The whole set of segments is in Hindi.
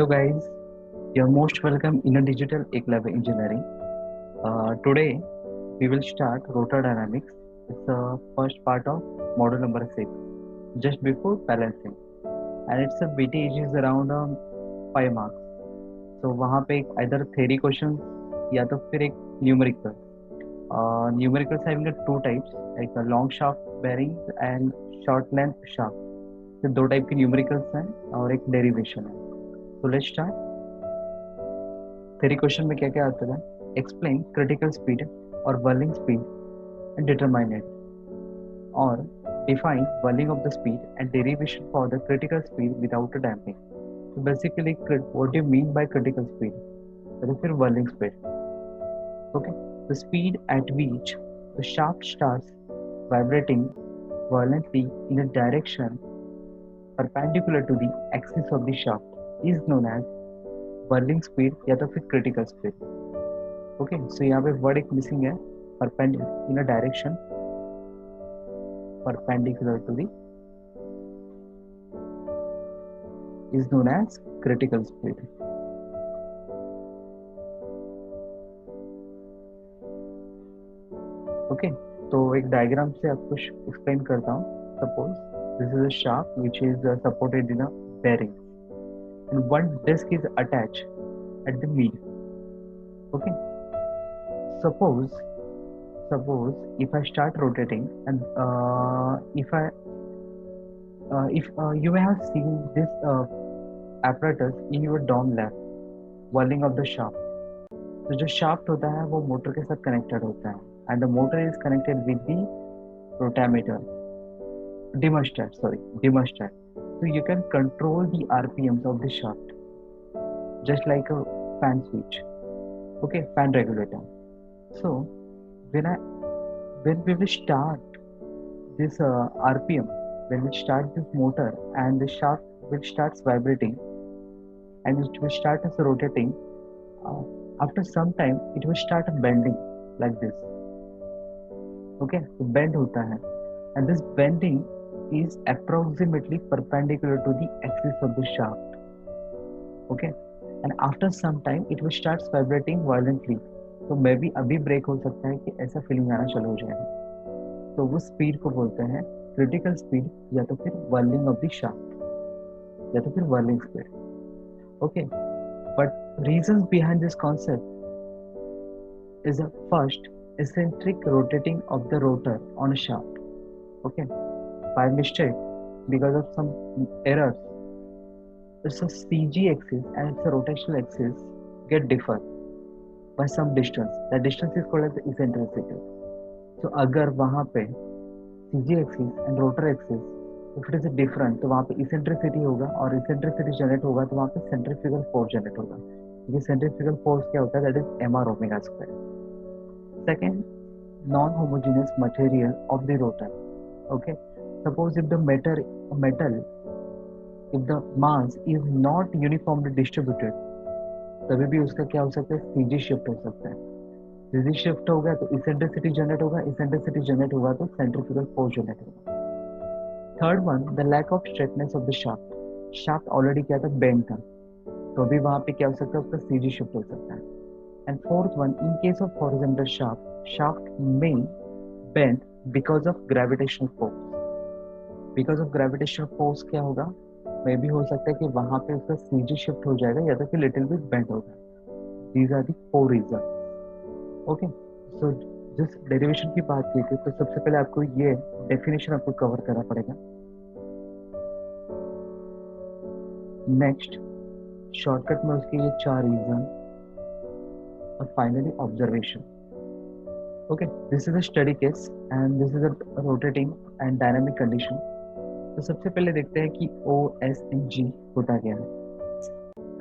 Hello guys, you're most welcome in a digital Eklave engineering. Today we will start rotor dynamics. It's the first part of module number 6, just before balancing, and it's a BT is around 5 marks. So वहाँ पे एक either theory question या तो फिर एक numerical. Numericals having two types, like a long shaft bearings and short length shaft. तो दो टाइप के न्यूमेरिकल्स हैं और एक डेरिवेशन है. तो लेट्स स्टार्ट. थ्योरी क्वेश्चन में क्या क्या आता था? एक्सप्लेन क्रिटिकल स्पीड और whirling speed and determine it, और define whirling of the speed and derivation for the critical speed without a damping. तो basically what you mean by critical speed, तो फिर whirling speed. Okay, the speed at which the shaft starts vibrating violently in a direction perpendicular to the axis of the shaft is known as whirling speed या तो फिर critical speed. ओके, सो यहाँ पे वर्ड एक मिसिंग है, in a direction perpendicular to the is known as critical speed. Okay, तो एक डायग्राम से आपको एक्सप्लेन करता हूँ. Suppose this is a shaft which is supported in a bearing and one disc is attached at the mid. Okay, suppose if I start rotating and if you may have seen this apparatus in your dorm lab, whirling of the shaft. तो जो शाफ्ट होता है वो मोटर के साथ कनेक्टेड होता है, and the motor is connected with the rotameter, dimmerstat. So you can control the RPMs of the shaft just like a fan switch. Okay, fan regulator. So when we will start this RPM, when we start this motor and the shaft will starts vibrating and it will start as rotating, after some time it will start bending like this. Okay, so bend hota hai, and this bending is approximately perpendicular to the axis of the shaft. Okay, and after some time it will starts vibrating violently. तो मे भी अभी ब्रेक हो सकता है कि ऐसा फीलिंग आना चालू हो जाएगा. तो वो स्पीड को बोलते हैं क्रिटिकल स्पीड या तो फिर whirling ऑफ द शाफ्ट या तो फिर whirling speed. Okay, but reasons behind this concept is a first eccentric rotating of the rotor on a shaft. Okay, by mistake, because of some errors, it's a CG axis and it's a rotational axis get differ by some distance. That distance is called as the eccentricity. So अगर वहाँ पे CG axis and rotor axis if it is different, तो वहाँ पे eccentricity होगा, और eccentricity जनरेट होगा तो वहाँ पे centrifugal force जनरेट होगा. ये centrifugal force क्या होता है? That is mr omega square. Second, non-homogeneous material of the rotor. Okay, suppose if the metal, if the mass is not uniformly distributed, तभी भी उसका क्या हो सकता है? CG शिफ्ट हो सकता है. CG शिफ्ट होगा तो इसेंट्रिसिटी जनरेट होगा, इसेंट्रिसिटी जनरेट होगा तो सेंट्रीफ्यूगल फोर्स जनरेट होगा. Third one, the lack of straightness of the shaft. Shaft already क्या था? बेंड था, तो अभी वहां पे क्या हो सकता है? उसका CG शिफ्ट हो सकता है. And fourth one, in case of horizontal shaft may bend because of gravitational force. Because of gravitational force क्या होगा? मे भी हो सकता है कि वहां पे उसका CG शिफ्ट हो जाएगा या तो फिर लिटिल बिट बेंड होगा. These are the four reasons. Okay, so जिस डेरिवेशन की बात की थी, तो सबसे पहले आपको ये डेफिनेशन आपको कवर करना पड़ेगा. नेक्स्ट शॉर्टकट में उसके ये 4 रीजन, और finally observation. Okay, this is a study case and this is a rotating and dynamic condition. तो सबसे पहले देखते हैं कि O, S and G होता क्या है.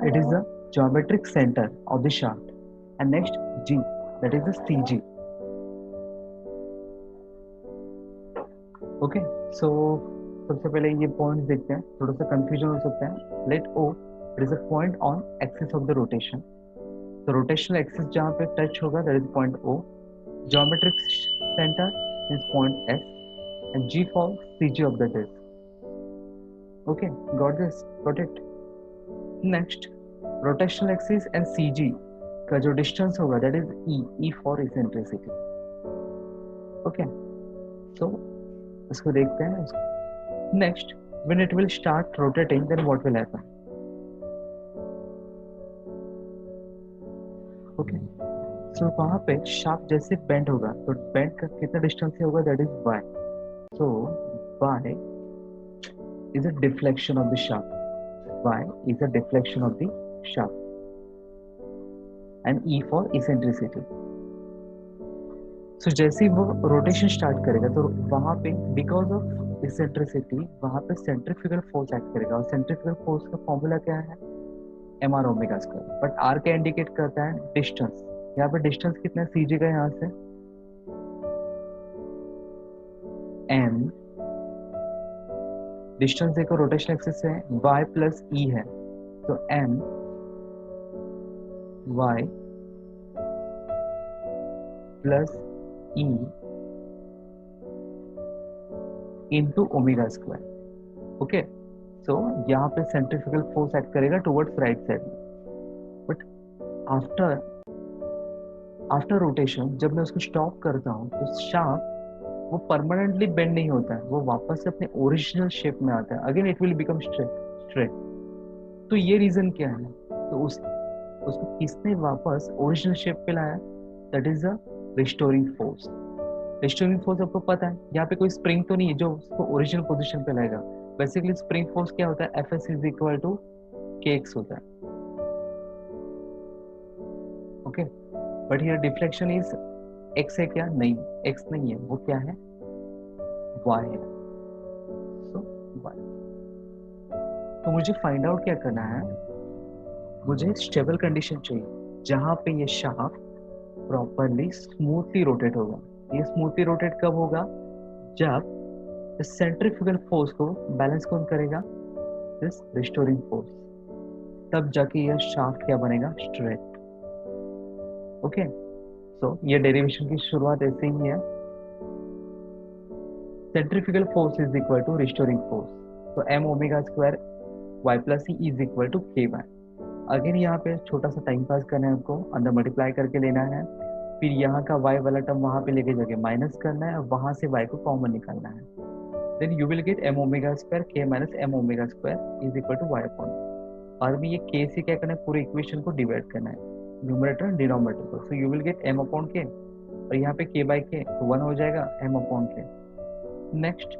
It is the geometric center of the shaft, and next G, that is the CG. Okay, so सबसे पहले ये पॉइंट देखते हैं, थोड़ा सा कंफ्यूजन हो सकता है. Let O, it is a point on axis of the rotation. तो रोटेशनल एक्सिस जहाँ पे टच होगा, that is point O. Geometric center is point S, and G for CG of the disc. Okay, got this? Got it? Next, rotational axis and CG का जो डिस्टेंस होगा that is E for eccentricity. Okay, so इसको देखते हैं इसको। Next, when it will start rotating then what will happen. Okay, so वहां पे शाफ्ट जैसे बेंड होगा तो बेंड का कितना डिस्टेंस से होगा that is y। So y is a deflection of the shaft. Y is a deflection of the shaft. And E for eccentricity. So जैसे ही वो रोटेशन स्टार्ट करेगा तो वहां पे बिकॉज ऑफ इसेंट्रिसिटी वहां पे सेंट्रीफ्यूगल फोर्स एक्ट करेगा, और सेंट्रीफ्यूगल फोर्स का फॉर्मूला क्या है, M R omega square. But R क्या इंडिकेट करता है, डिस्टेंस। यहाँ पे डिस्टेंस कितना है सीजी का, यहाँ से एम, डिस्टेंस देखो रोटेशन एक्सिस से y प्लस ई है, तो m y plus E into omega square. Okay, so यहाँ पे सेंट्रीफ्यूगल फोर्स एक्ट करेगा टुवर्ड्स राइट साइड में। बट आफ्टर रोटेशन जब मैं उसको स्टॉप करता हूँ तो शाफ्ट वो परमानेंटली बेंड नहीं होता है, वो वापस से अपने ओरिजिनल शेप में आता है। Again it will become straight. तो ये रीजन क्या है, तो उसको किसने वापस ओरिजिनल शेप पे लाया, that is a restoring force. Restoring force आपको पता है, यहाँ पे कोई स्प्रिंग तो नहीं है जो उसको ओरिजिनल पोजीशन पे लाएगा। बेसिकली स्प्रिंग फोर्स क्या होता है, F S is equal to K X होता है। Okay, but here deflection is X है क्या, नहीं, एक्स नहीं है, वो क्या है, वाई है। सो वाई। तो मुझे फाइंड आउट क्या करना है, मुझे स्टेबल कंडीशन चाहिए जहां पे ये शाफ्ट प्रॉपरली स्मूथली रोटेट होगा। ये स्मूथली रोटेट कब होगा, जब सेंट्रीफ्यूगल फोर्स को बैलेंस कौन करेगा, दिस रिस्टोरिंग फोर्स। तब जाके यह शाफ्ट क्या बनेगा, स्ट्रेट। ओके, सो ये डेरिवेशन की शुरुआत ऐसे ही है, centrifugal force is equal to restoring force, तो M omega square y plus E is equal to K Y. Again यहाँ पे छोटा सा टाइम पास करना है आपको, अंदर मल्टीप्लाई करके लेना है, फिर यहाँ का y वाला टर्म वहां पे लेके जाके माइनस करना है और वहां से y को कॉमन निकालना है। Then you will get M omega square K minus M omega square is equal to Y upon. बाद में ये के से क्या करना है, पूरे इक्वेशन को डिवाइड करना है, न्यूमरेटर एंड डिनोमिनेटर को। So you will get M upon K, और यहाँ पे के बाई के 1 हो जाएगा M upon K. Next,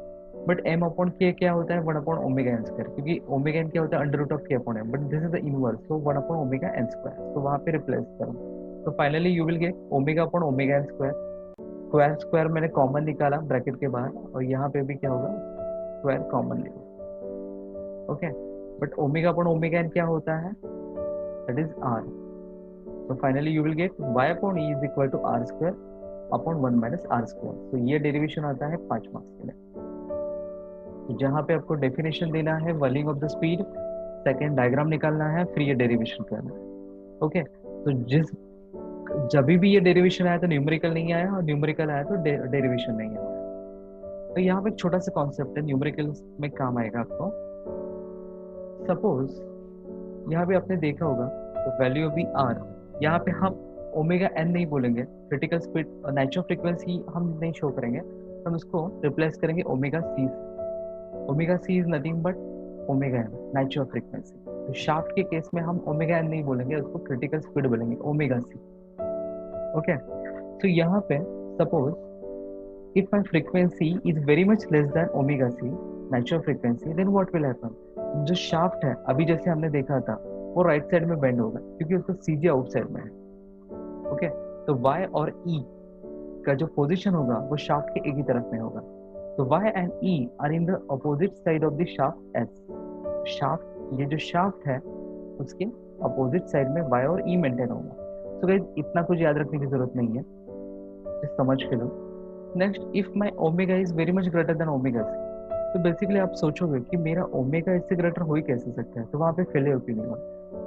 but m upon K क्या होता है, 1 अपॉन ओमेगा एन स्क्वायर, क्योंकि ओमेगा एन क्या होता है, under root of K upon M, but this is the inverse, so 1 upon omega N square. तो वहां पे रिप्लेस करो, तो finally you will get omega upon omega N square. Square square मैंने कॉमन निकाला ब्रैकेट के बाहर, और यहाँ पे भी क्या होगा, स्क्वायर कॉमन लेगा। Okay, but omega upon omega N क्या होता है, दैट इज आर। तो finally you will get y upon E is equal to R square upon 1 minus R square. तो ये डेरिवेशन आता है 5 मार्क्स के लिए। तो जहाँ पे आपको डेफिनेशन देना है volume of the speed, second diagram निकालना है, फिर ये डेरिवेशन करना है। ओके, तो जब भी ये डेरिवेशन आया तो न्यूमेरिकल नहीं आया, और न्यूमेरिकल आया तो डेरिवेशन नहीं आया। तो यहाँ पे एक छोटा सा कॉन्सेप्ट है, न्यूमेरिकल में काम आएगा आपको। सपोज यहाँ पे आपने देखा होगा तो वैल्यू ऑफ आर, यहाँ पे हम ओमेगा एन नहीं बोलेंगे, क्रिटिकल स्पीड और नेचुरल फ्रीक्वेंसी हम नहीं शो करेंगे, हम इसको रिप्लेस करेंगे ओमेगा सी से। Omega C is nothing but omega N, natural frequency. तो शाफ्ट के केस में हम ओमेगा एन नहीं बोलेंगे, उसको क्रिटिकल स्पीड बोलेंगे, ओमेगा सी। ओके, तो यहाँ पे suppose if my frequency is very much less than omega C natural frequency, then what will happen, जो शाफ्ट है अभी जैसे हमने देखा था वो राइट साइड में बेंड होगा क्योंकि उसका सीजी आउटसाइड में है। ओके, तो y और e का जो पोजीशन होगा वो शाफ्ट के एक ही तरफ में होगा। तो y and e are in the opposite side of the shaft s। Shaft, ये जो शाफ्ट है उसके अपोजिट साइड में y और e मेंटेन होगा। तो गाइस इतना कुछ याद रखने की जरूरत नहीं है, just समझ के लो। Next, if my omega is very much greater than omega C, तो बेसिकली आप सोचोगे कि मेरा ओमेगा इससे ग्रेटर हो ही कैसे सकता है, तो वहां पे फेलियर क्यों नहीं हुआ।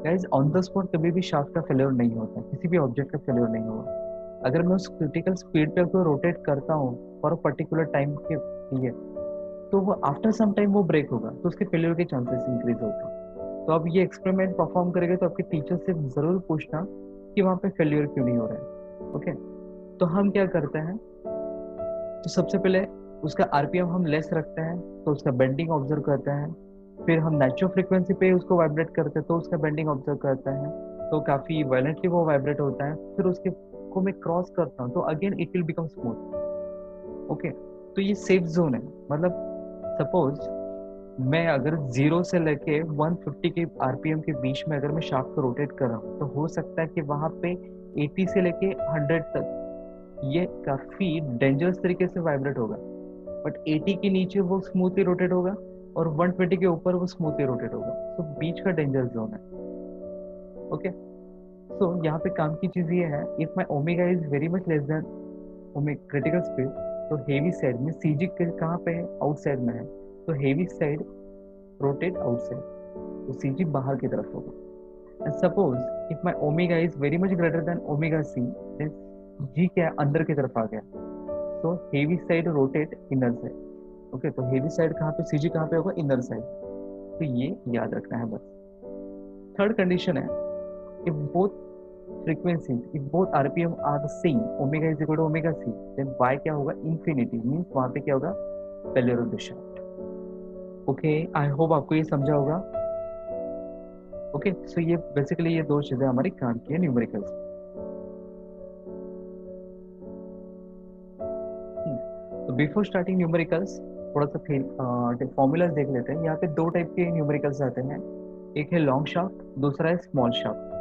गाइस ऑन द स्पॉट कभी भी शाफ्ट का फेलियर नहीं होता, किसी भी ऑब्जेक्ट का फेलियर नहीं होगा। अगर मैं उस क्रिटिकल स्पीड पे को रोटेट करता हूँ फॉर अ पर्टिकुलर टाइम के लिए, तो वो आफ्टर सम टाइम वो ब्रेक होगा, तो उसके फेलियर के चांसेस इंक्रीज होते हैं। तो अब ये एक्सपेरिमेंट परफॉर्म करेंगे तो आपके टीचर से जरूर पूछना कि वहाँ पे फेल्यूर क्यों नहीं हो रहा है। ओके, तो हम क्या करते हैं, तो सबसे पहले उसका आरपीएम हम लेस रखते हैं, तो उसका बेंडिंग ऑब्जर्व करते हैं। फिर हम नेचुरल फ्रीक्वेंसी पे उसको वाइब्रेट करते हैं, तो उसका बेंडिंग ऑब्जर्व करते हैं, तो काफी वायलेंटली वो वाइब्रेट होता है। फिर उसके को मैं क्रॉस करता हूँ, तो again it will become smooth. Okay, तो ये सेफ जोन है। मतलब सपोज मैं अगर 0 से लेके 150 के आरपीएम के बीच में अगर मैं शाफ्ट को रोटेट कर रहा हूँ, तो हो सकता है कि वहां पे 80 से लेके 100 तक ये काफी डेंजरस तरीके से वाइब्रेट होगा। बट 80 के नीचे वो स्मूथली रोटेट होगा और 120 के ऊपर वो स्मूथली रोटेट होगा। तो बीच का डेंजर जोन है। ओके, सो यहाँ पे काम की चीज ये है, if my omega is very much less than critical speed, तो हेवी साइड में सीजी कहाँ पे है, आउटसाइड में है, तो हेवी साइड रोटेट आउटसाइड, तो सीजी बाहर की तरफ होगा। And suppose if my omega is very much greater than omega C, then G क्या है, अंदर की तरफ आ गया, तो heavy side rotate inner side. Okay, तो हेवी साइड कहाँ पे, सीजी कहाँ पे होगा, इनर साइड। तो ये याद रखना है बस। थर्ड कंडीशन है, if both frequencies, if both rpm are the same, omega is equal to omega c, then y क्या होगा, infinity, मीन्स वहां पे क्या होगा, failure of the shaft. Okay, I hope आपको ये समझा होगा। ओके, सो ये बेसिकली ये दो चीजें हमारी काम की है न्यूमेरिकल्स। तो बिफोर स्टार्टिंग न्यूमेरिकल्स थोड़ा सा फॉर्मूलाज देख लेते हैं। यहाँ पे दो टाइप के न्यूमेरिकल्स आते हैं, एक है लॉन्ग शाफ्ट, दूसरा है स्मॉल शाफ्ट।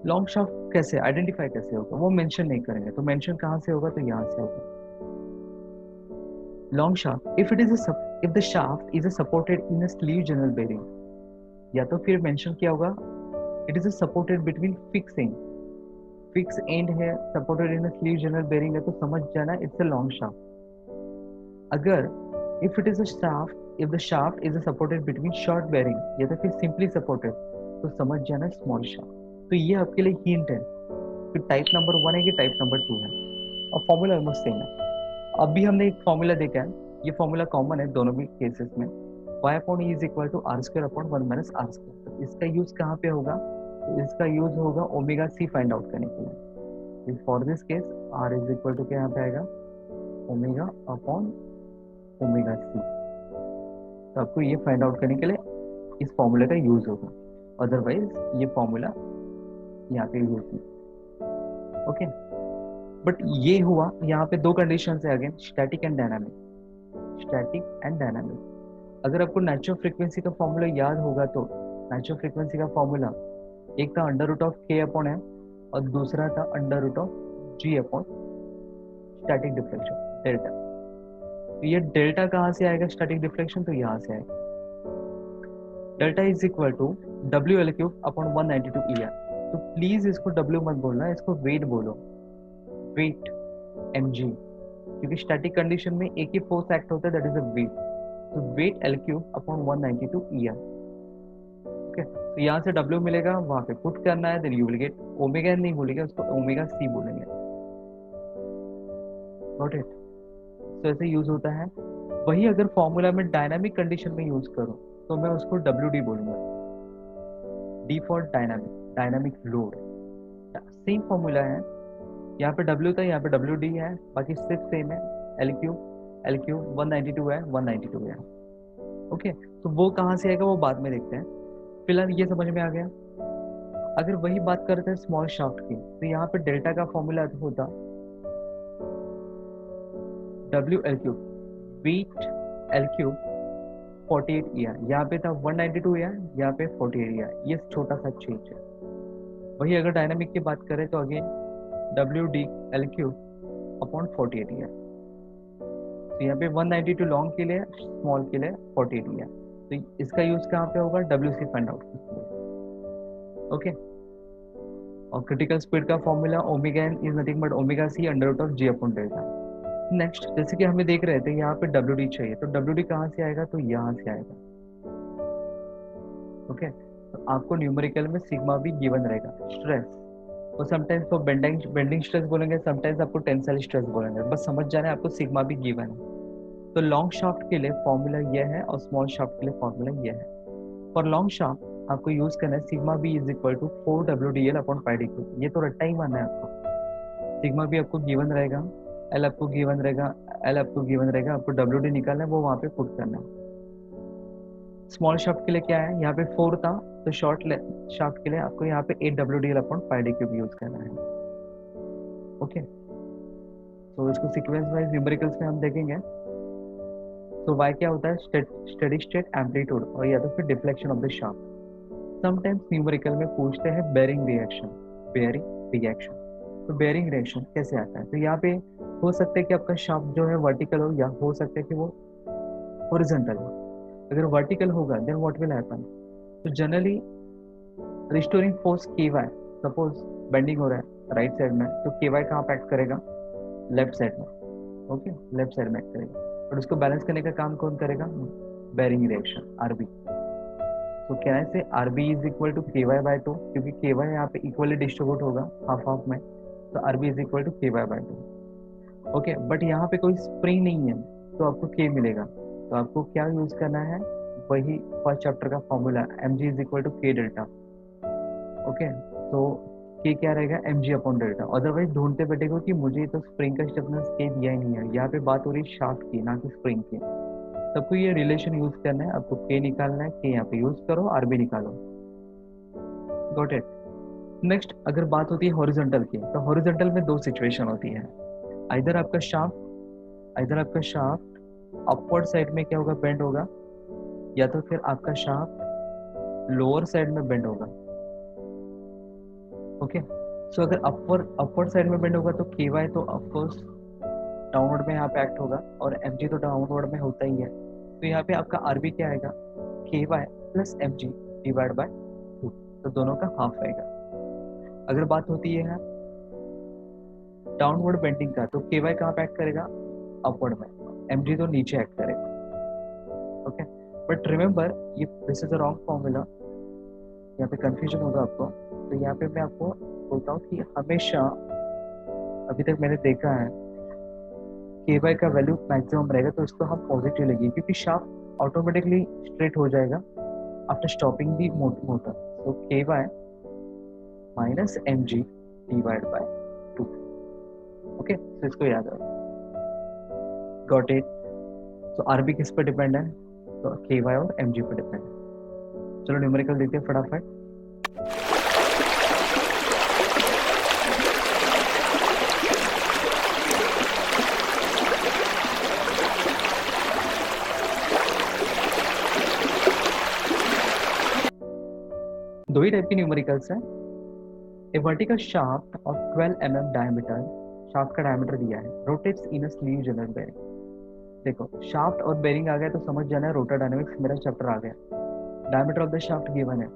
लॉन्ग शाफ्ट कैसे आइडेंटिफाई कैसे होगा, वो मेंशन नहीं करेंगे, तो मेंशन कहाँ से होगा, तो यहाँ से होगा। Long shaft, if the shaft is supported in a sleeve journal bearing, या तो फिर मेंशन किया होगा it is supported between fix end, fix end है, supported in a sleeve journal bearing है, तो समझ जाना इट्स अ लॉन्ग शाफ्ट। अगर if it is a shaft, if the shaft is supported between short bearing, या तो फिर सिंपली सपोर्टेड, तो समझ जाना स्मॉल शाफ्ट। तो ये आपके लिए हिंट है कि टाइप नंबर 1 है कि टाइप नंबर 2 है, और फॉर्मूला ऑलमोस्ट सेम है। अभी हमने एक फॉर्मूला देखा है, ये फॉर्मूला कॉमन है दोनों भी केसेस में, y upon E is equal to R square upon 1 minus R square. तो इसका यूज कहाँ पे होगा, तो इसका यूज होगा ओमेगा सी फाइंड आउट करने के लिए। For this case R is equal to क्या यहाँ पे आएगा, ओमेगा अपॉन ओमेगा सी। तो आपको ये फाइंड आउट करने के लिए इस फॉर्मूले का यूज होगा, अदरवाइज ये फॉर्मूला यहाँ पे यूज नहीं। ओके, बट ये हुआ, यहाँ पे दो कंडीशन है again, static and dynamic. Static and dynamic, अगर आपको नेचुरल फ्रीक्वेंसी का फॉर्मूला याद होगा, तो नेचुरल फ्रीक्वेंसी का फॉर्मूला एक था under root of K upon M, और दूसरा था under root of G upon static deflection delta. तो ये डेल्टा कहाँ से आएगा, स्टैटिक डिफ्लेक्शन, तो यहाँ से आएगा। Delta is equal to W L cube upon 192 E R. तो प्लीज इसको डब्ल्यू मत बोलना, इसको वेट बोलो, वेट एम जी, क्योंकि स्टैटिक कंडीशन में एक ही फोर्स एक्ट होता है, दैट इज अ वेट। तो weight L cube upon 192 E R. Okay, तो यहाँ से डब्ल्यू मिलेगा, वहां पे पुट करना है, then you will get omega, नहीं बोलेंगे उसको, ओमेगा सी बोलेंगे। Note it. तो ऐसे यूज होता है। वही अगर फॉर्मूला में डायनामिक कंडीशन में यूज करूं, तो मैं उसको डब्ल्यू डी बोलूंगा, D for dynamic, dynamic load. Same formula है, यहाँ पे डब्ल्यू था, यहाँ पे डब्ल्यू डी है, बाकी सिर्फ सेम है। एल क्यूब 192 है, 192 है। ओके, तो वो कहाँ से आएगा वो बाद में देखते हैं, फिलहाल ये समझ में आ गया। अगर वही बात करते हैं स्मॉल शाफ्ट की, तो यहाँ पे डेल्टा का फॉर्मूला होता W L cube, weight L cube 48 ईयर, यहाँ पे था 192 ईयर, यहाँ पे 48 ईयर, ये छोटा सा चेंज है। वही अगर डायनामिक की बात करें, तो again W D L cube upon 48 year. तो यहाँ पे 192 लॉन्ग के लिए, स्मॉल के लिए 48 ईयर। तो इसका यूज कहाँ पे होगा, W C find out. Okay, और क्रिटिकल स्पीड का formula omega N is nothing but omega C under root of G upon delta. Next, जैसे कि हमें देख रहे थे यहाँ पे डब्ल्यू डी चाहिए, तो डब्ल्यू डी कहाँ से आएगा, तो यहाँ से आएगा। ओके, तो आपको न्यूमेरिकल में सिग्मा भी गिवन रहेगा। स्ट्रेस, तो समटाइम्स वो बेंडिंग स्ट्रेस बोलेंगे, समटाइम्स आपको टेंसाइल स्ट्रेस बोलेंगे, बस समझ जाना है आपको सिग्मा भी गिवन है। तो लॉन्ग शाफ्ट के लिए फॉर्मूला यह है, और स्मॉल शाफ्ट के लिए फॉर्मूला यह है। फॉर लॉन्ग शाफ्ट आपको यूज करना है sigma B is equal to 4 WDL upon pi D cube. ये तो रट्टा ही मानना है आपको। सिग्मा बी आपको गिवन रहेगा, एल आपको गिवन रहेगा, एल आपको गिवन रहेगा, आपको WD निकालना है, वो वहां पे पुट करना है। स्मॉल शाफ्ट के लिए क्या है, यहाँ पे 4 था, तो शॉर्ट शाफ्ट के लिए आपको यहाँ पे 8 WDL upon pi D cube use करना है। ओके, तो इसको सीक्वेंस वाइज न्यूमेरिकल्स में हम देखेंगे। तो y क्या होता है, स्टेडी स्टेट एम्पलीट्यूड और या तो फिर deflection of the shaft. Sometimes numerical में पूछते हैं बेयरिंग रिएक्शन, बेयरिंग रिएक्शन। तो बेयरिंग रिएक्शन कैसे आता है, तो यहाँ पे हो सकता है कि आपका शाफ्ट जो है वर्टिकल हो, या हो सकता है कि वो हॉरिजॉन्टल हो। अगर वर्टिकल होगा देन व्हाट विल हैपन, तो generally restoring force ky, suppose bending हो रहा है राइट साइड में, तो ky कहाँ पे एक्ट करेगा, लेफ्ट साइड में। ओके, लेफ्ट साइड में एक्ट करेगा, और उसको बैलेंस करने का काम कौन करेगा, बेयरिंग रिएक्शन आरबी। तो क्या है से RB is equal to ky by 2, क्योंकि ky यहाँ पे इक्वली डिस्ट्रीब्यूट होगा हाफ हाफ में, तो RB is equal to ky by 2। Okay, but यहाँ पे कोई स्प्रिंग नहीं है, तो आपको k मिलेगा। तो आपको क्या यूज करना है, वही फर्स्ट चैप्टर का formula mg is equal to k delta. Okay, तो k क्या रहेगा, mg अपॉन डेल्टा। अदरवाइज ढूंढते बैठेगा कि मुझे तो स्प्रिंग का स्टिफनेस k दिया ही नहीं है, यहाँ पे बात हो रही है शाफ्ट की, ना कि स्प्रिंग की। सबको ये रिलेशन यूज करना है, आपको k निकालना है, k यहाँ पे यूज करो, आरबी निकालो। Got it. नेक्स्ट, अगर बात होती है हॉरिजॉन्टल की, तो हॉरिजॉन्टल में दो सिचुएशन होती है। इधर आपका शाफ्ट अपवर्ड साइड में क्या होगा, बेंड होगा, या तो फिर आपका शाफ्ट लोअर साइड में बेंड होगा। ओके, सो अगर अपवर्ड साइड में बेंड होगा तो ky तो ऑफकोर्स डाउनवर्ड में यहाँ पे एक्ट होगा, और mg तो डाउनवर्ड में होता ही है। तो यहाँ पे आपका आरबी क्या आएगा, ky plus mg divide by 2, तो दोनों का हाफ आएगा। अगर बात होती है डाउनवर्ड बेंडिंग का, तो ky कहाँ पे एक्ट करेगा, अपवर्ड में, mg तो नीचे एक्ट करेगा। ओके, बट रिमेंबर ये this is a wrong formula, यहाँ पे कंफ्यूजन होगा आपको। तो यहाँ पे मैं आपको बोलता हूँ कि हमेशा, अभी तक मैंने देखा है ky का वैल्यू मैक्सिमम रहेगा, तो इसको हम पॉजिटिव लेंगे, क्योंकि शाफ्ट ऑटोमेटिकली स्ट्रेट हो जाएगा आफ्टर स्टॉपिंग दी मोटर। तो ky minus mg divide by 2। Okay, तो इसको याद रखो। Got it. तो आरबी किस पर डिपेंड है, तो ky और mg पर डिपेंड है। चलो न्यूमेरिकल देखते हैं फटाफट। दो ही टाइप के न्यूमेरिकल्स हैं। A vertical shaft of 12 mm diameter, shaft का डायमीटर दिया है, rotates in a sleeve journal bearing. देखो शाफ्ट और बेयरिंग आ गया तो समझ जाना है रोटर डायनामिक्स मेरा चैप्टर आ गया। Diameter of the shaft given है,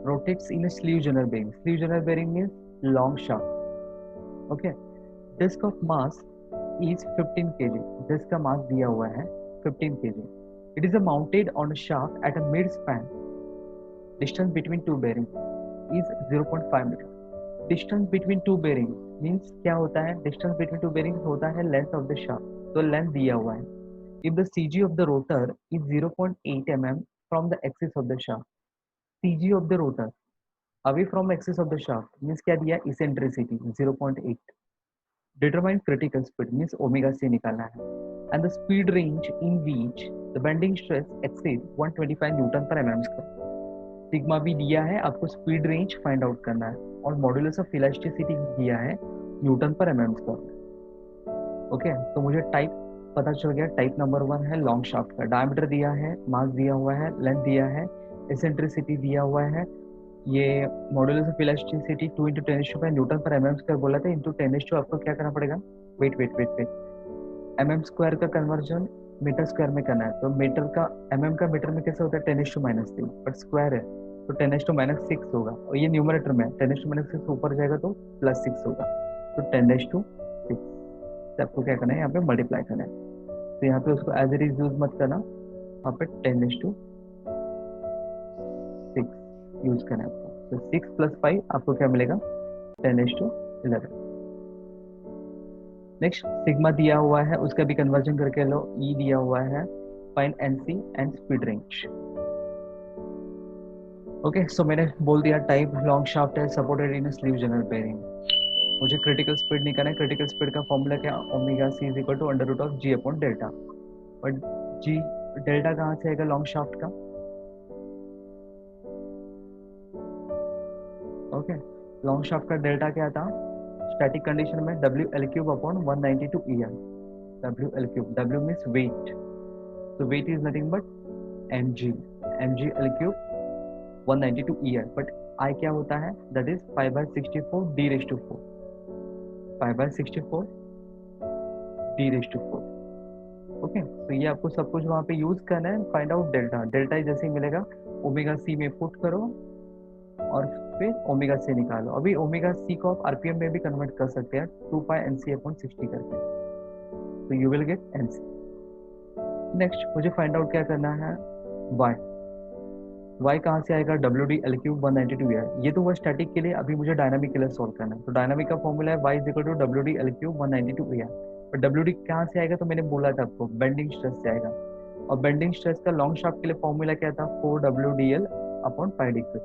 rotates in a sleeve journal bearing. Sleeve journal bearing means long shaft. Okay, disc of mass is 15 kg। Disc का मास दिया हुआ है 15 kg। It is mounted on a shaft at a mid span. Distance between two bearings is 0.5 metre. Distance between two bearings means क्या होता है, Distance between two bearings होता है length of the shaft, तो length दिया हुआ है। If the CG of the rotor is 0.8 mm from the axis of the shaft, CG of the rotor away from axis of the shaft means क्या दिया, eccentricity 0.8। Determine critical speed means omega c निकालना है, and the speed range in which the bending stress exceeds 125 Newton पर mm स्क्वायर। सिग्मा भी दिया है, आपको स्पीड रेंज फाइंड आउट करना है, और मॉड्यूलस ऑफ इलास्टिसिटी दिया है न्यूटन पर mm स्क्वायर। ओके, तो मुझे टाइप पता चल गया। टाइप नंबर 1 है लॉन्ग शाफ्ट का, डायमीटर दिया है, मास दिया हुआ है, लेंथ दिया है, एसेंट्रिसिटी दिया हुआ है, ये मॉड्यूलस ऑफ इलास्टिसिटी 2 × 10⁵ न्यूटन पर mm स्क्वायर बोला था, इंटू 10⁵ आपको क्या करना पड़ेगा, वेट mm स्क्वायर का कन्वर्जन मीटर स्क्वायर में करना है। तो मीटर का mm का मीटर में कैसे होता है 10⁻⁻3, बट स्क्वायर है तो 10⁻⁻6 होगा, और ये न्यूमरेटर में 10⁻⁻6 ऊपर जाएगा तो +6 होगा, तो 10⁻6। आपको क्या करना है, यहाँ पे मल्टीप्लाई करना है। तो यहाँ पे उसको एज इट इज यूज मत करना, वहाँ पे 10⁻6 यूज करना है आपको। तो 6 + 5 आपको क्या मिलेगा, 10⁻11। नेक्स्ट सिग्मा दिया हुआ है, उसका भी कन्वर्जन करके लो। ई दिया हुआ है, find NC and speed range. Okay, so मैंने बोल दिया टाइप लॉन्ग शाफ्ट है supported in sleeve journal bearing. मुझे क्रिटिकल स्पीड निकालना है। क्रिटिकल स्पीड का फॉर्मूला क्या, omega C is equal to under root of G upon delta. But G delta कहाँ से आएगा लॉन्ग शाफ्ट का? ओके, लॉन्ग शाफ्ट का डेल्टा क्या था स्टैटिक कंडीशन में? W L cube upon 192 E are. W L cube, W means weight, तो weight is nothing but M G. M G L cube 192 E R, but I क्या होता है, that is 5/64 D raise to 4। 5/64 D raise to 4। Okay, तो ये आपको सब कुछ वहाँ पे यूज करना है। Find out delta. डेल्टा जैसे ही मिलेगा ओमेगा सी में पुट करो और फिर ओमेगा सी निकालो। अभी ओमेगा सी को आप आरपीएम में भी कन्वर्ट कर सकते हैं 2 पाई एन सी अपॉन 60 करके, तो you will get N C. Next मुझे फाइंड आउट क्या करना है, वाई। वाई कहाँ से आएगा, डब्ल्यू डी एल क्यूब 192 है। ये तो हुआ स्टैटिक के लिए, अभी मुझे डायनामिक के लिए सॉल्व करना है। तो डायनामिक का फॉर्मूला है Y is equal to W D L cube 192 है। पर डब्ल्यू डी कहाँ से आएगा, तो मैंने बोला था आपको बेंडिंग स्ट्रेस से आएगा। और बेंडिंग स्ट्रेस का लॉन्ग शाफ्ट के लिए फॉर्मूला क्या था, 4 WDL upon pi D cube.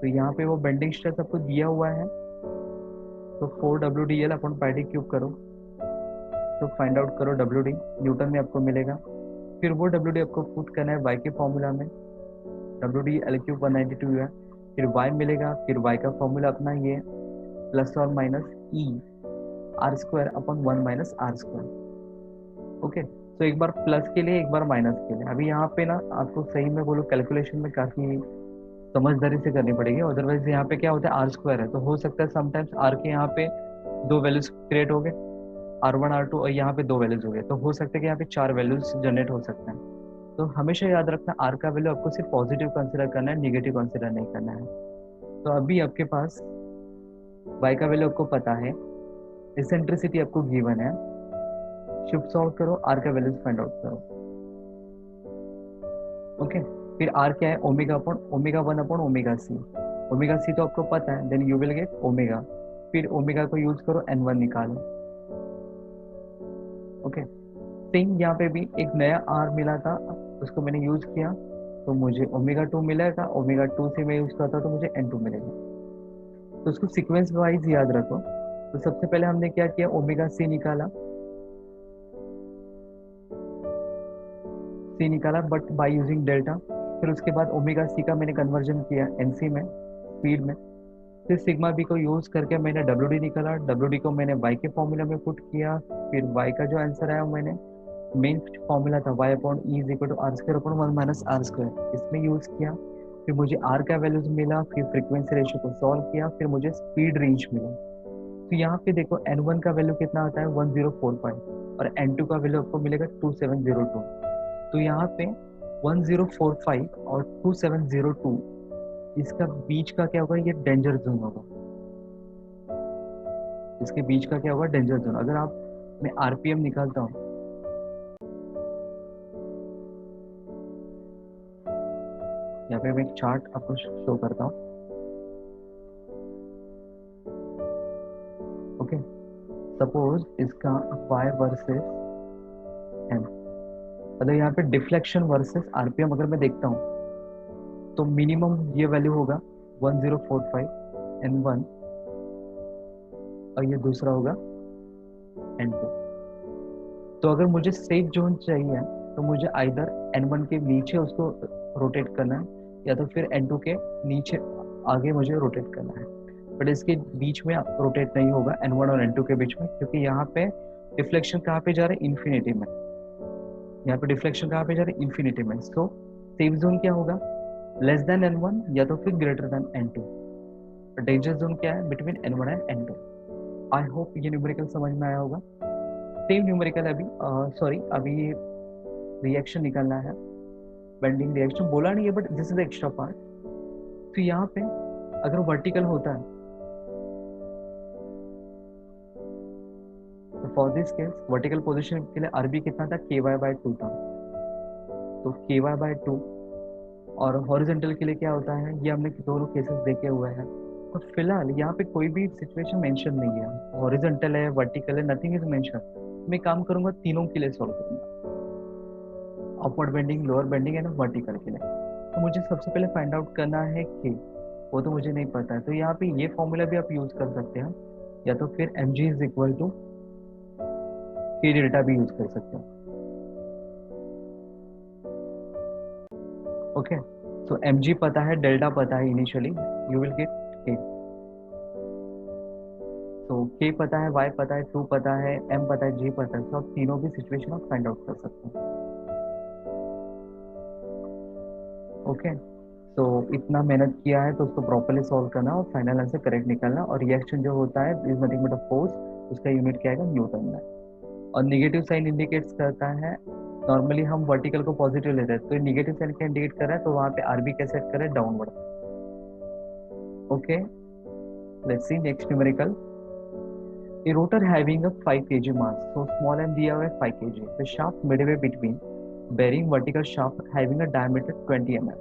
तो यहाँ पे वो बेंडिंग स्ट्रेस आपको दिया हुआ है, तो 4 WDL upon pi D cube करो, तो फाइंड आउट करो डब्ल्यू डी, न्यूटन में आपको मिलेगा। फिर वो डब्ल्यू डी आपको पुट करना है वाई के फॉर्मूला में, डब्ल्यू डी एल क्यूब 192 है। फिर वाई मिलेगा, फिर वाई का फॉर्मूला अपना ये प्लस और minus E R square upon 1 minus R square. Okay, तो एक बार प्लस के लिए एक बार माइनस के लिए। अभी यहाँ पे ना आपको सही में बोलो कैलकुलेशन में काफ़ी समझदारी से करनी पड़ेगी, अदरवाइज यहाँ पे क्या होता है आर स्क्वायर है, तो हो सकता है समटाइम्स आर के यहाँ पे दो वैल्यूज क्रिएट हो गए, R1 R2, और यहाँ पे दो वैल्यूज हो गए, तो हो सकता है कि यहाँ पे चार वैल्यूज जनरेट हो सकते हैं। तो हमेशा याद रखना आर का वैल्यू आपको सिर्फ पॉजिटिव कंसिडर करना है, निगेटिव कंसिडर नहीं करना है। तो अभी आपके पास y का वैल्यू आपको पता है, इसेंट्रिसिटी आपको गिवन है, शिफ्ट सॉल्व करो, आर का वैल्यू फाइंड आउट करो। ओके, फिर आर क्या है, omega upon omega 1 upon omega C. Omega C तो आपको पता है, then you will get omega. फिर ओमेगा को यूज करो, n1 निकालो। ओके, सेम यहाँ पे भी एक नया आर मिला था, उसको मैंने यूज किया, तो मुझे ओमेगा 2 मिलेगा। ओमेगा 2 से मैं यूज करता तो मुझे n2 मिलेगा। तो उसको सीक्वेंस वाइज याद रखो। तो सबसे पहले हमने क्या किया, ओमेगा सी निकाला, सी निकाला बट बाय यूजिंग डेल्टा। फिर उसके बाद ओमेगा सी का मैंने कन्वर्जन किया एनसी में, स्पीड में। फिर सिग्मा बी को यूज करके मैंने डब्ल्यू डी निकाला, डब्ल्यू डी को मैंने वाई के फॉर्मूला में पुट किया। फिर वाई का जो आंसर आया मैंने मेन फॉर्मूला था Y upon E is equal to R square upon 1 minus R square, इसमें यूज किया। फिर मुझे आर का वैल्यूज मिला, फिर फ्रीक्वेंसी रेशियो को सॉल्व किया, फिर मुझे स्पीड रेंज मिला। तो यहाँ पे देखो n1 का वैल्यू कितना आता है 1045, और n2 का वैल्यू आपको मिलेगा 2702। तो यहाँ पे 1045 और 2702, इसका बीच का क्या होगा, ये डेंजर जोन होगा। इसके बीच का क्या होगा, डेंजर जोन। अगर आप मैं आरपीएम निकालता हूँ, यहाँ पे मैं एक चार्ट आपको शो करता हूँ। ओके, सपोज इसका y वर्सेस n, अगर यहाँ पे डिफ्लेक्शन वर्सेस आरपीएम अगर मैं देखता हूँ, तो मिनिमम ये वैल्यू होगा 1045 n1, और ये दूसरा होगा n2। तो अगर मुझे सेफ जोन चाहिए, तो मुझे आइदर n1 के नीचे उसको रोटेट करना है, या तो फिर n2 के नीचे आगे मुझे रोटेट करना है। बट इसके बीच में रोटेट नहीं होगा n1 और n2 के बीच में, क्योंकि यहाँ पे डिफ्लेक्शन कहाँ पे जा रहा है, इन्फिनिटी में। यहाँ पे डिफ्लेक्शन कहाँ पे जा रहा है, इन्फिनिटी में। सो सेफ जोन क्या होगा, लेस देन n1 या तो फिर greater than n2। Danger zone क्या है, between n1 and n2। I hope ये न्यूमेरिकल समझ में आया होगा। सेम न्यूमेरिकल अभी सॉरी अभी रिएक्शन निकालना है, बेंडिंग रिएक्शन बोला नहीं है, but this is extra part. तो यहाँ पे अगर वर्टिकल होता है, तो for this case vertical position के लिए आरबी कितना था, ky/2 था, तो ky/2। और हॉरिजॉन्टल के लिए क्या होता है, ये हमने दोनों केसेस देखे हुए हैं। तो फिलहाल यहाँ पे कोई भी सिचुएशन मेंशन नहीं है, हॉरिजॉन्टल है वर्टिकल है, नथिंग इज मेंशन। मैं काम करूंगा तीनों के लिए सॉल्व करूंगा, upward bending, lower bending and vertical के लिए। तो मुझे सबसे पहले फाइंड आउट करना है के, वो तो मुझे नहीं पता है, तो यहाँ पे ये फॉर्मूला भी आप यूज कर सकते हैं, या तो फिर M G is equal to K delta भी यूज कर सकते हैं। ओके, सो एम जी पता है, डेल्टा पता है इनिशियली, यू विल गेट के। तो के पता है, वाई पता है, टू पता है, एम पता है, जी पता है, तो आप तीनों भी सिचुएशन आप फाइंड आउट कर सकते हैं। ओके, तो इतना मेहनत किया है तो उसको प्रॉपरली सॉल्व करना और फाइनल आंसर करेक्ट निकालना। और रिएक्शन जो होता है is nothing but a force, उसका यूनिट क्या आएगा, न्यूटन में। और निगेटिव साइन इंडिकेट्स करता है, नॉर्मली हम वर्टिकल को पॉजिटिव लेते हैं, तो निगेटिव साइन क्या इंडिकेट कर रहा है, तो वहां पे आरबी कैसे सेट कर रहा है, downward. Okay, let's see next numerical. A rotor having a 5 kg mass, so small m दिया हुआ है 5 kg. The shaft midway between bearing vertical shaft having a diameter 20 mm.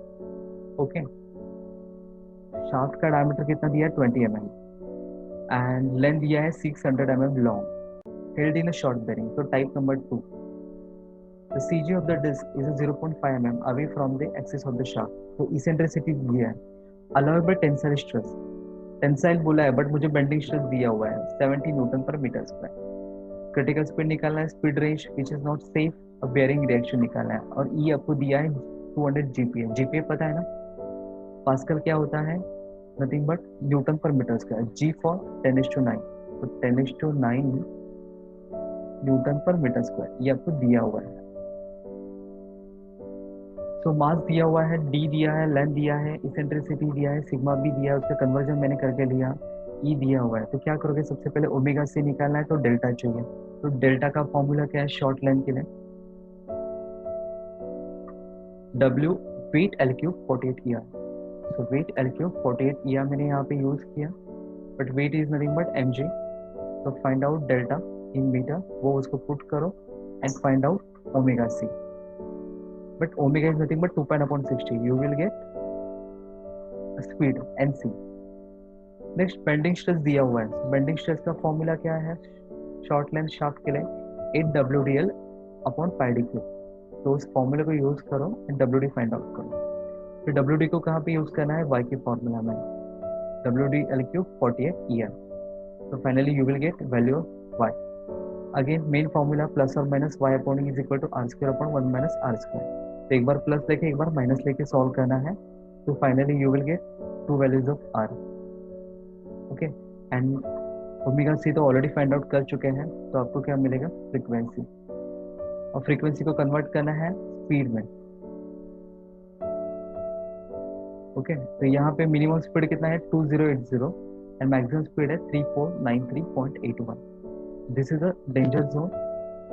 Okay, shaft का diameter कितना दिया है, 20 mm, and length दिया है 600 mm long. Held in a short bearing. So type number 2. The CG of the disc is a 0.5 mm away from the axis of the shaft. तो eccentricity दिया है. Allowable tensile stress. टेंसाइल बोला है बट मुझे बेंडिंग स्ट्रेस दिया हुआ है 70 न्यूटन पर मीटर स्क्वायर। क्रिटिकल स्पीड निकालना है, speed range which is not safe, और बेयरिंग रिएक्शन निकालना है। और ई आपको दिया है 200 जीपीए। जीपीए पता है ना, पास्कल क्या होता है, नथिंग बट न्यूटन पर मीटर स्क्वायर। जी फॉर 10:9, तो 10:9 न्यूटन पर मीटर स्क्वायर, ये आपको दिया हुआ है। तो मास दिया हुआ है, डी दिया है, लेंथ दिया है, इसेंट्रिसिटी दिया है, सिग्मा भी दिया है, उसका कन्वर्जन मैंने करके लिया, ई दिया हुआ है। तो क्या करोगे, सबसे पहले ओमेगा से निकालना है, तो डेल्टा चाहिए। तो डेल्टा का फॉर्मूला क्या है शॉर्ट लेंथ के लिए, W weight L cube 48 E R. तो वेट एल क्यूब 48 ईआर मैंने यहाँ पे यूज किया, but weight is nothing but M G. तो find out delta in meter, वो उसको पुट करो and find out omega C. But omega is nothing but 2 pi upon 60. You will get a speed nc. Next bending stress दिया हुआ है, बेंडिंग स्ट्रेस का फॉर्मूला क्या है शॉर्ट लेंथ शाफ्ट के लिए, 8 W D L upon pi D cube. तो उस फॉर्मूले को यूज करो and W D find out करो। फिर डब्ल्यू डी को कहाँ पे यूज करना है, वाई के फॉर्मूला में, W D L cube 48 E M. तो finally you will get value of Y. Again main formula plus और minus Y upon is equal to R square upon 1 minus R square. तो एक बार प्लस लेके एक बार माइनस लेके सॉल्व करना है, तो finally you will get two values of R. Okay, and omega C तो ऑलरेडी फाइंड आउट कर चुके हैं, तो आपको क्या मिलेगा, फ्रीक्वेंसी। और फ्रीक्वेंसी को कन्वर्ट करना है स्पीड में। ओके, तो यहाँ पे मिनिमम स्पीड कितना है 2080 एंड मैक्सिमम स्पीड है 3493.81। This is a danger zone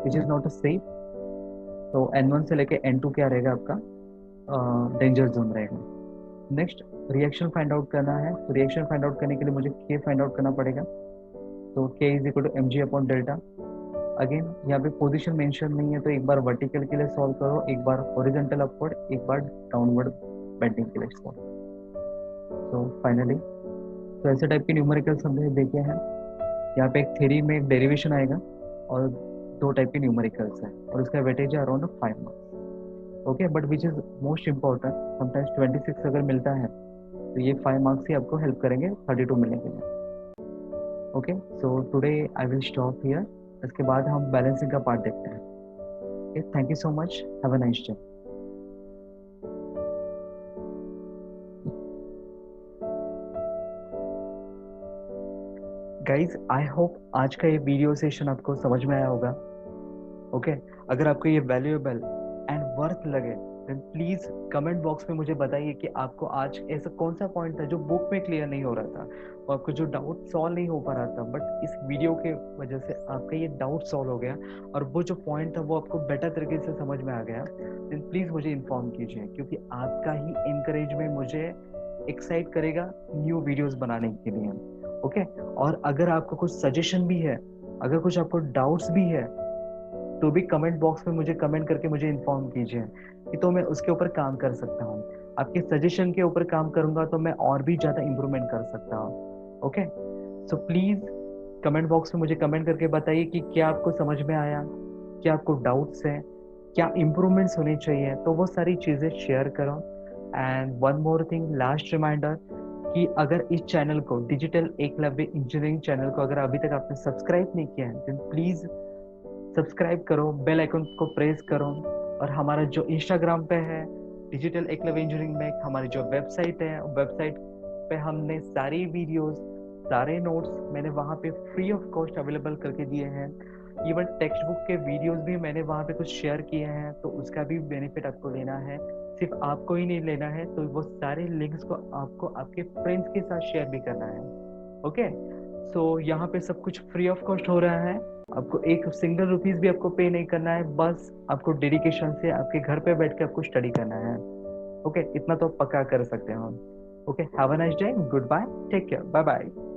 which is not a safe. तो N1 से लेके N2 क्या रहेगा आपका, डेंजर जोन रहेगा। नेक्स्ट रिएक्शन फाइंड आउट करना है, तो रिएक्शन फाइंड आउट करने के लिए मुझे के फाइंड आउट करना पड़ेगा। तो K is equal to M G upon delta. Again यहाँ पे पोजीशन मेंशन नहीं है, तो एक बार वर्टिकल के लिए सॉल्व करो, एक बार हॉरिजॉन्टल अपवर्ड, एक बार डाउनवर्ड बेंडिंग के लिए सॉल्व। तो फाइनली तो ऐसे टाइप के न्यूमेरिकल्स हमने देखे हैं। यहाँ पे एक थ्योरी में एक डेरिवेशन आएगा और 2 टाइप के न्यूमेरिकल्स हैं, और उसका वेटेज है around 5 marks. Okay, but which is most important, sometimes 26 अगर मिलता है तो ये 5 मार्क्स ही आपको हेल्प करेंगे 32 मिलने के लिए। Okay, so today I will stop here, इसके बाद हम बैलेंसिंग का पार्ट देखते हैं। Okay, thank you so much, have a nice day. Guys I hope आज का ये वीडियो सेशन आपको समझ में आया होगा। ओके, अगर आपको ये वैल्यूएबल एंड वर्थ लगे देन प्लीज कमेंट बॉक्स में मुझे बताइए कि आपको आज ऐसा कौन सा पॉइंट था जो बुक में क्लियर नहीं हो रहा था, और आपको जो डाउट सॉल्व नहीं हो पा रहा था, बट इस वीडियो के वजह से आपका ये डाउट सॉल्व हो गया और वो जो पॉइंट था वो आपको बेटर तरीके से समझ में आ गया, देन प्लीज मुझे इन्फॉर्म कीजिए, क्योंकि आपका ही इनकरेजमेंट मुझे एक्साइट करेगा न्यू वीडियोस बनाने के लिए। ओके, और अगर आपको कुछ सजेशन भी है, अगर कुछ आपको डाउट्स भी है, तो भी कमेंट बॉक्स में मुझे कमेंट करके मुझे इन्फॉर्म कीजिए कि तो मैं उसके ऊपर काम कर सकता हूँ। आपके सजेशन के ऊपर काम करूंगा तो मैं और भी ज्यादा इम्प्रूवमेंट कर सकता हूँ। Okay, so please comment box में मुझे कमेंट करके बताइए कि क्या आपको समझ में आया, क्या आपको डाउट्स हैं, क्या इम्प्रूवमेंट्स होने चाहिए, तो वो सारी चीजें शेयर करो। And one more thing, last reminder, कि अगर इस चैनल को, डिजिटल एकलव्य इंजीनियरिंग चैनल को अगर अभी तक आपने सब्सक्राइब नहीं किया है, देन प्लीज सब्सक्राइब करो, बेल आइकन को प्रेस करो। और हमारा जो इंस्टाग्राम पे है डिजिटल एकलव्य इंजीनियरिंग में, हमारी जो वेबसाइट है, वेबसाइट पे हमने सारी वीडियोस, सारे नोट्स मैंने वहाँ पे फ्री ऑफ कॉस्ट अवेलेबल करके दिए हैं। इवन टेक्स्ट बुक के वीडियोस भी मैंने वहाँ पे कुछ शेयर किए हैं, तो उसका भी बेनिफिट आपको लेना है। सिर्फ आपको ही नहीं लेना है, तो वो सारे लिंक्स को आपको आपके फ्रेंड्स के साथ शेयर भी करना है। ओके, सो यहाँ पे सब कुछ फ्री ऑफ कॉस्ट हो रहा है। आपको एक सिंगल रुपीज भी आपको पे नहीं करना है, बस आपको डेडिकेशन से आपके घर पे बैठ के आपको स्टडी करना है। ओके, इतना तो पक्का कर सकते हैं हम। Okay, have a nice day, good bye, take care, bye bye.